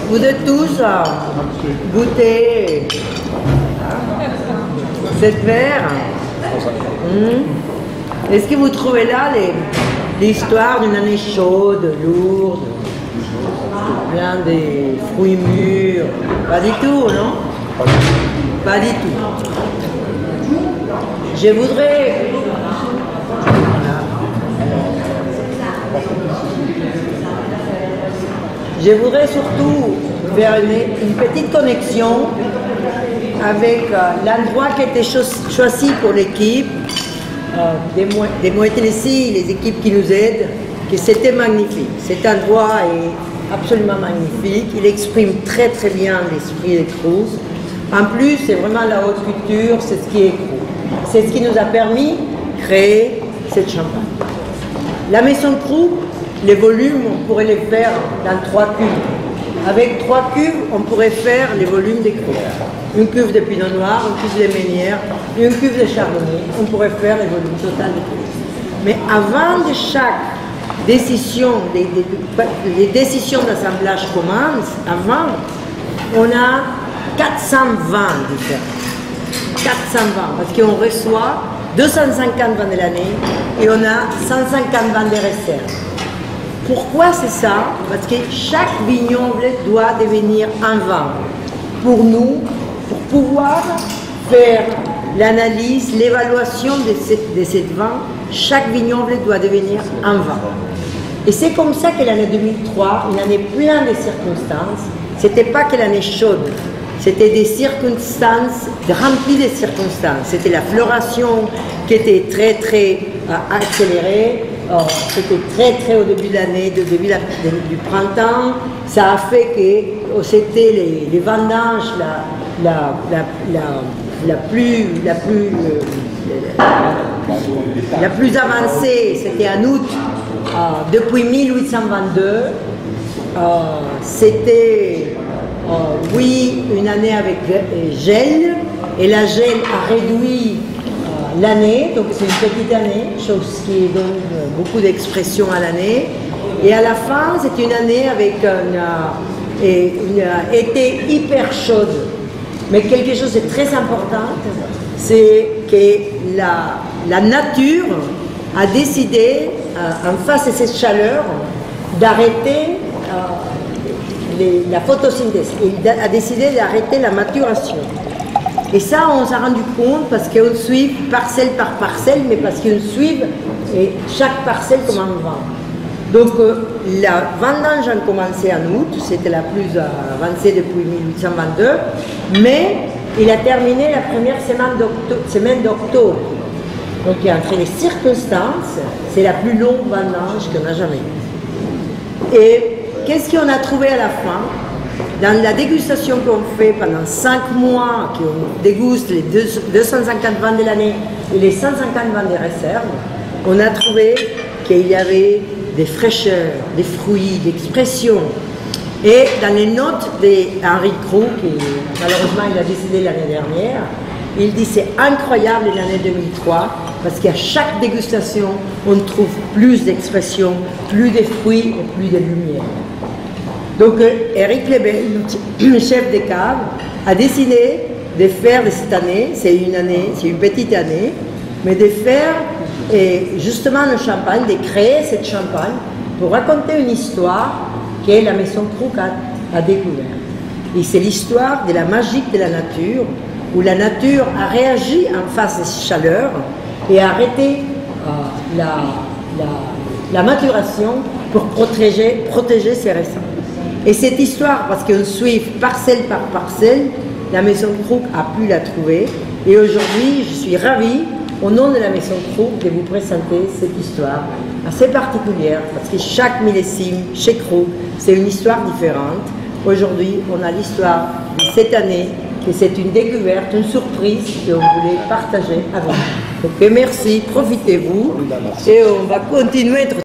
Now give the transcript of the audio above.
Vous êtes tous à goûter cette verre. Est-ce que vous trouvez là l'histoire d'une année chaude, lourde, plein de fruits mûrs? Pas du tout, non? Pas du tout. Je voudrais... Je voudrais surtout faire une petite connexion avec l'endroit qui a été choisi pour l'équipe, des Moët-Hennessy, les équipes qui nous aident, que c'était magnifique. Cet endroit est absolument magnifique, il exprime très très bien l'esprit des Crous. En plus, c'est vraiment la haute culture, c'est ce qui est Crous. C'est ce qui nous a permis de créer cette champagne. La maison Crous, les volumes, on pourrait les faire dans 3 cuves. Avec 3 cuves, on pourrait faire les volumes des Crous. Une cuve de pinot noir, une cuve de ménière, une cuve de chardonnay. On pourrait faire les volumes total des Crous. Mais avant de chaque décision, les décisions d'assemblage commencent, avant, on a 420 différents. 420, parce qu'on reçoit 250 vins de l'année et on a 150 vins de réserve. Pourquoi c'est ça? Parce que chaque vignoble doit devenir un vin. Pour nous, pour pouvoir faire l'analyse, l'évaluation de cette vin, chaque vignoble doit devenir un vin. Et c'est comme ça que l'année 2003, une année pleine de circonstances, c'était pas que l'année chaude, c'était des circonstances, remplies de circonstances. C'était la floration qui était très très accélérée. C'était très très au début de l'année, du printemps. Ça a fait que c'était les vendanges la plus avancée, c'était en août depuis 1822. C'était oui, une année avec gel, et la gel a réduit l'année, donc c'est une petite année, chose qui donne beaucoup d'expression à l'année. Et à la fin, c'est une année avec une été hyper chaude. Mais quelque chose de très important, c'est que la nature a décidé, en face de cette chaleur, d'arrêter la photosynthèse. Il a décidé d'arrêter la maturation. Et ça, on s'est rendu compte parce qu'on suit parcelle par parcelle, mais parce qu'on suit chaque parcelle comme un vin. Donc, la vendange a commencé en août, c'était la plus avancée depuis 1822, mais il a terminé la première semaine d'octobre. Donc, entre les circonstances, c'est la plus longue vendange qu'on a jamais eue. Et qu'est-ce qu'on a trouvé à la fin? Dans la dégustation qu'on fait pendant 5 mois, qu'on déguste les 250 vins de l'année et les 150 vins de réserve, on a trouvé qu'il y avait des fraîcheurs, des fruits, d'expression. Et dans les notes d'Henri Crous, qui malheureusement il a décédé l'année dernière, il dit c'est incroyable l'année 2003 parce qu'à chaque dégustation, on trouve plus d'expression, plus de fruits et plus de lumière. Donc Eric Lebel, le chef des caves, a décidé de faire de cette année, c'est une petite année, mais de faire justement le champagne, de créer cette champagne pour raconter une histoire que la maison Crous a découverte. Et c'est l'histoire de la magie de la nature, où la nature a réagi en face de cette chaleur et a arrêté la maturation pour protéger ses raisins. Et cette histoire, parce qu'on suit parcelle par parcelle, la maison Crous a pu la trouver. Et aujourd'hui, je suis ravie, au nom de la maison Crous, de vous présenter cette histoire assez particulière, parce que chaque millésime chez Crous, c'est une histoire différente. Aujourd'hui, on a l'histoire de cette année, et c'est une découverte, une surprise qu'on voulait partager avec vous. Donc merci, profitez-vous, et on va continuer à être